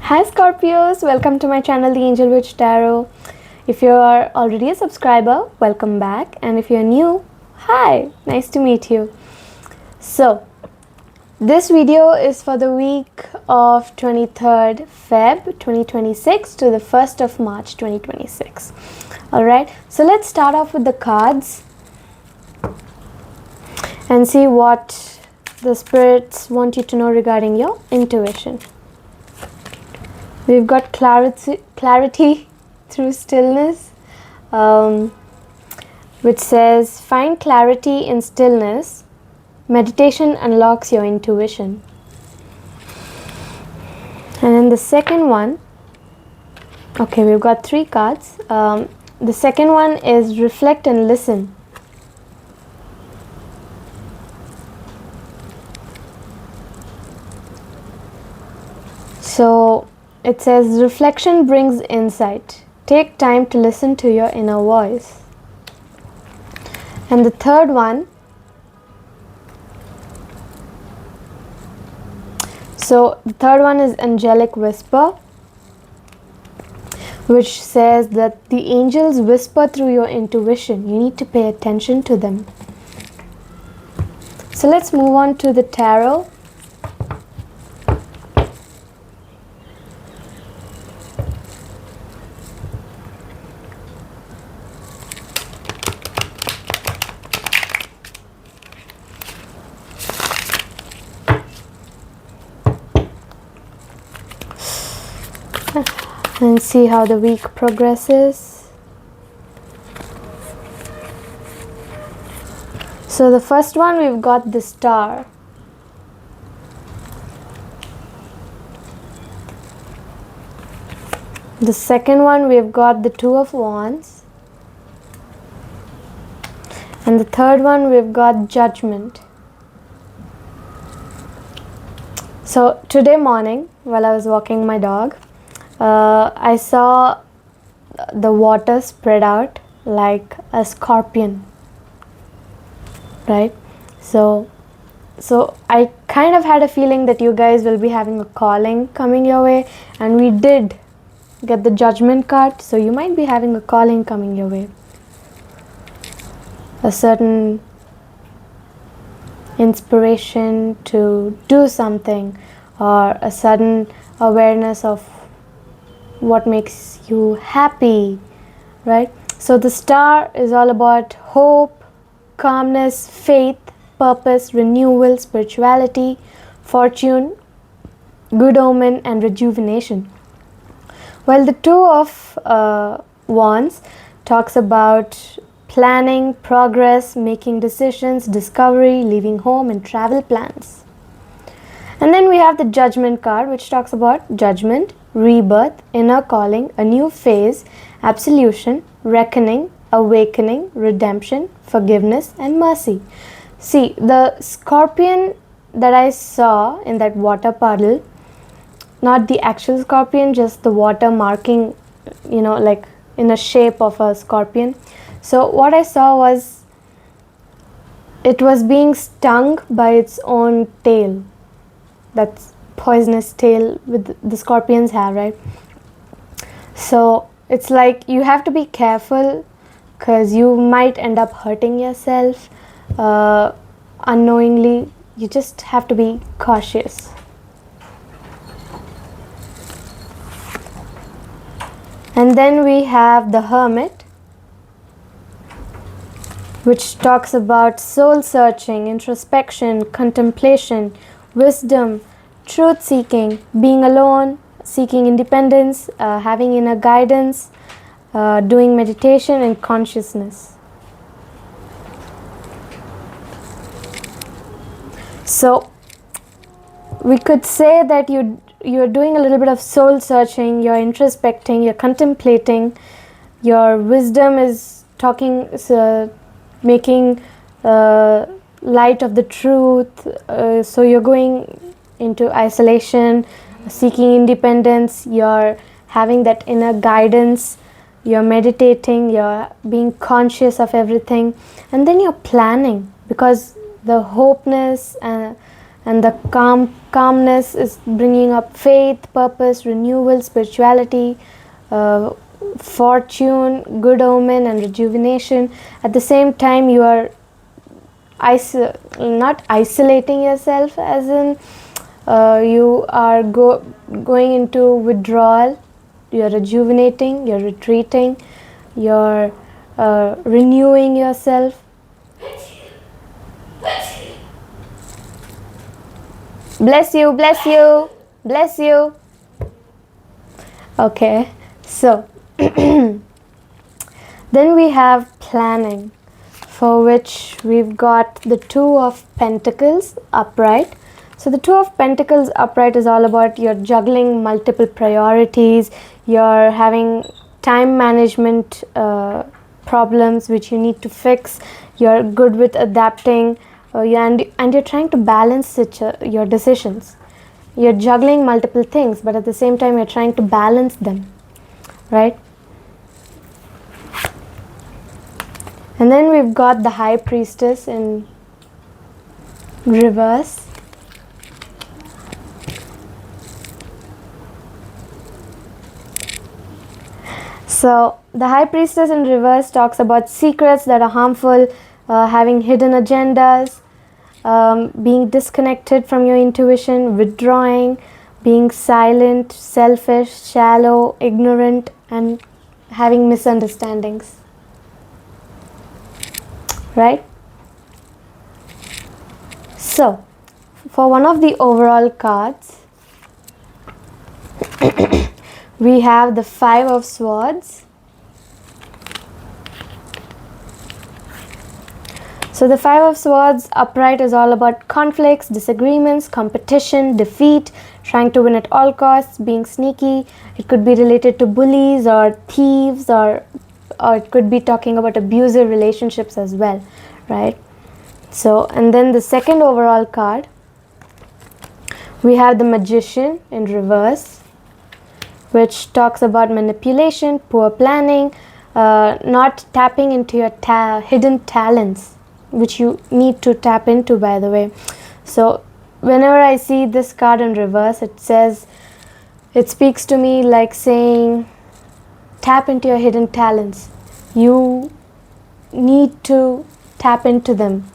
Hi Scorpios, welcome to my channel The Angel Witch Tarot. If you are already a subscriber, welcome back, and if you're new, hi, nice to meet you. So, this video is for the week of 23rd Feb 2026 to the 1st of March 2026. Alright, so let's start off with the cards and see what the spirits want you to know regarding your intuition. We've got clarity through stillness, which says, find clarity in stillness. Meditation unlocks your intuition. And then the second one, okay, we've got three cards. The second one is reflect and listen. So it says reflection brings insight. Take time to listen to your inner voice. And the third one, so the third one is angelic whisper, which says that the angels whisper through your intuition. You need to pay attention to them. So let's move on to the tarot. And see how the week progresses. So the first one, we've got the Star. The second one, we've got the Two of Wands. And the third one, we've got Judgment. So today morning, while I was walking my dog, I saw the water spread out like a scorpion, right? So I kind of had a feeling that you guys will be having a calling coming your way, and we did get the Judgment card, so you might be having a calling coming your way. A certain inspiration to do something, or a sudden awareness of what makes you happy, right? So the Star is all about hope, calmness, faith, purpose, renewal, spirituality, fortune, good omen, and rejuvenation. While the Two of Wands talks about planning, progress, making decisions, discovery, leaving home, and travel plans. And then we have the Judgment card, which talks about judgment, rebirth, inner calling, a new phase, absolution, reckoning, awakening, redemption, forgiveness, and mercy. See, the scorpion that I saw in that water puddle, not the actual scorpion, just the water marking, like in a shape of a scorpion. So what I saw was it was being stung by its own tail. That's poisonous tail with the scorpions have, right? So it's like you have to be careful, because you might end up hurting yourself unknowingly. You just have to be cautious. And then we have the Hermit, which talks about soul searching, introspection, contemplation, wisdom, truth seeking, being alone, seeking independence, having inner guidance, doing meditation and consciousness. So we could say that you're doing a little bit of soul searching, you're introspecting, you're contemplating, your wisdom is talking, making light of the truth, so you're going into isolation, seeking independence, you're having that inner guidance, you're meditating, you're being conscious of everything, and then you're planning, because the hopeness and the calmness is bringing up faith, purpose, renewal, spirituality, uh, fortune, good omen, and rejuvenation. At the same time, you are not isolating yourself, as in you are going into withdrawal. You're rejuvenating, you're retreating, you're renewing yourself. Bless you, bless you, bless you. Okay, so then we have planning, for which we've got the Two of Pentacles upright. So the Two of Pentacles upright is all about you're juggling multiple priorities, you're having time management problems which you need to fix, you're good with adapting, and you're trying to balance your decisions. You're juggling multiple things, but at the same time you're trying to balance them, right? And then we've got the High Priestess in reverse. So the High Priestess in reverse talks about secrets that are harmful, having hidden agendas, being disconnected from your intuition, withdrawing, being silent, selfish, shallow, ignorant, and having misunderstandings. Right? So, for one of the overall cards, we have the Five of Swords. So the Five of Swords upright is all about conflicts, disagreements, competition, defeat, trying to win at all costs, being sneaky. It could be related to bullies or thieves, or it could be talking about abusive relationships as well, right? So, and then the second overall card, we have the Magician in reverse, which talks about manipulation, poor planning, not tapping into your hidden talents, which you need to tap into, by the way. So whenever I see this card in reverse, it speaks to me like saying, tap into your hidden talents. You need to tap into them.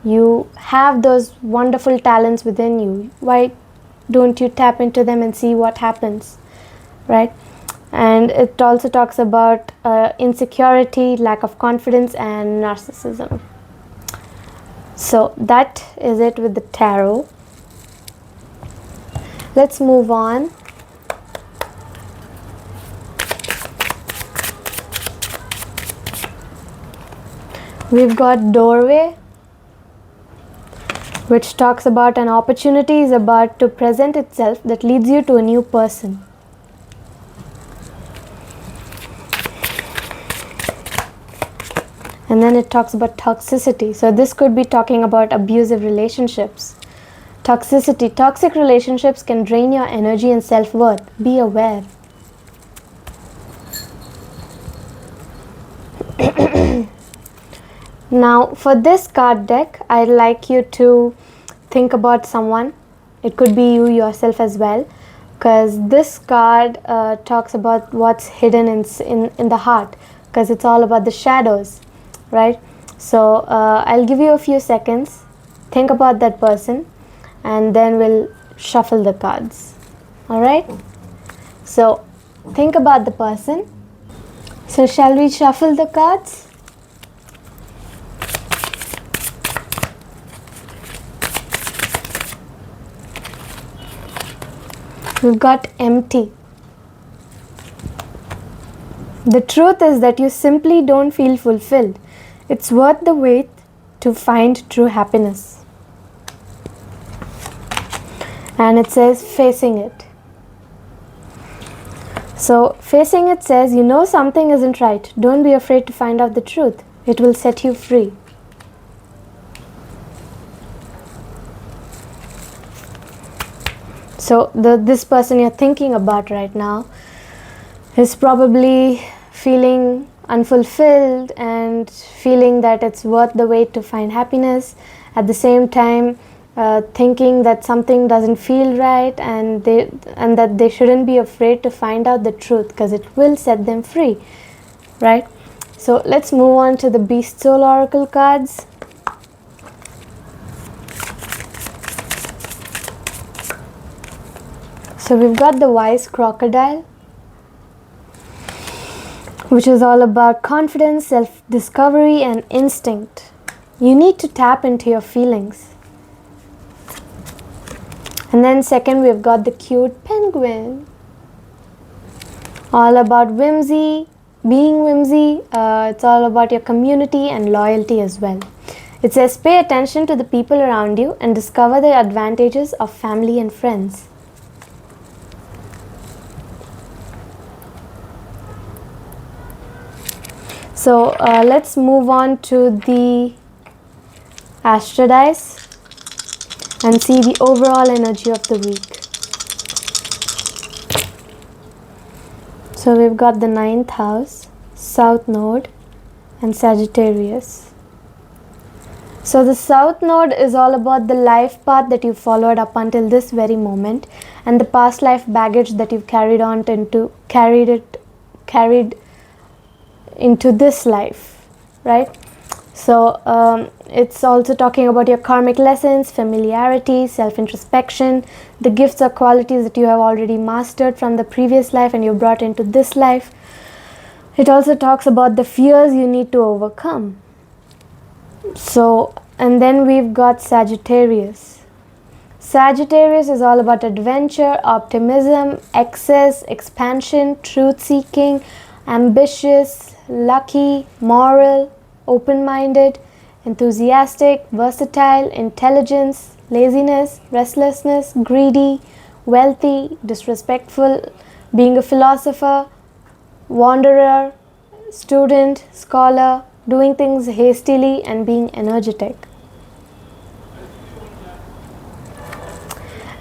You have those wonderful talents within you. Why don't you tap into them and see what happens, right? And it also talks about insecurity, lack of confidence, and narcissism. So that is it with the tarot. Let's move on. We've got Doorway, which talks about an opportunity is about to present itself that leads you to a new person. And then it talks about toxicity. So this could be talking about abusive relationships. Toxicity. Toxic relationships can drain your energy and self-worth. Be aware. Now, for this card deck, I'd like you to think about someone. It could be you yourself as well, because this card talks about what's hidden in the heart, because it's all about the shadows, right? So I'll give you a few seconds. Think about that person, and then we'll shuffle the cards. All right? So think about the person. So shall we shuffle the cards? We've got empty. The truth is that you simply don't feel fulfilled. It's worth the wait to find true happiness. And it says facing it. So facing it says, you know something isn't right. Don't be afraid to find out the truth. It will set you free. So this person you're thinking about right now is probably feeling unfulfilled and feeling that it's worth the wait to find happiness. At the same time, thinking that something doesn't feel right, and that they shouldn't be afraid to find out the truth because it will set them free, right? So let's move on to the Beast Soul Oracle cards. So we've got the Wise Crocodile, which is all about confidence, self-discovery, and instinct. You need to tap into your feelings. And then second, we've got the cute penguin, all about whimsy, being whimsy. It's all about your community and loyalty as well. It says pay attention to the people around you and discover the advantages of family and friends. So let's move on to the Astro Dice and see the overall energy of the week. So we've got the 9th house, South Node, and Sagittarius. So the South Node is all about the life path that you followed up until this very moment, and the past life baggage that you've carried into this life, right? So it's also talking about your karmic lessons, familiarity, self-introspection, the gifts or qualities that you have already mastered from the previous life and you brought into this life. It also talks about the fears you need to overcome. So, and then we've got Sagittarius. Sagittarius is all about adventure, optimism, excess, expansion, truth-seeking, ambitious, lucky, moral, open-minded, enthusiastic, versatile, intelligence, laziness, restlessness, greedy, wealthy, disrespectful, being a philosopher, wanderer, student, scholar, doing things hastily, and being energetic.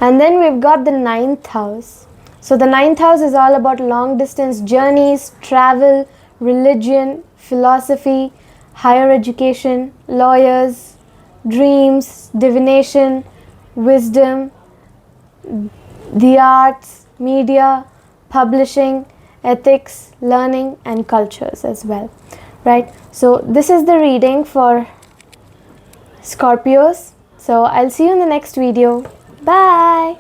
And then we've got the 9th house. So the 9th house is all about long distance journeys, travel, religion, philosophy, higher education, lawyers, dreams, divination, wisdom, the arts, media, publishing, ethics, learning, and cultures as well, right? So this is the reading for Scorpios. So I'll see you in the next video. Bye.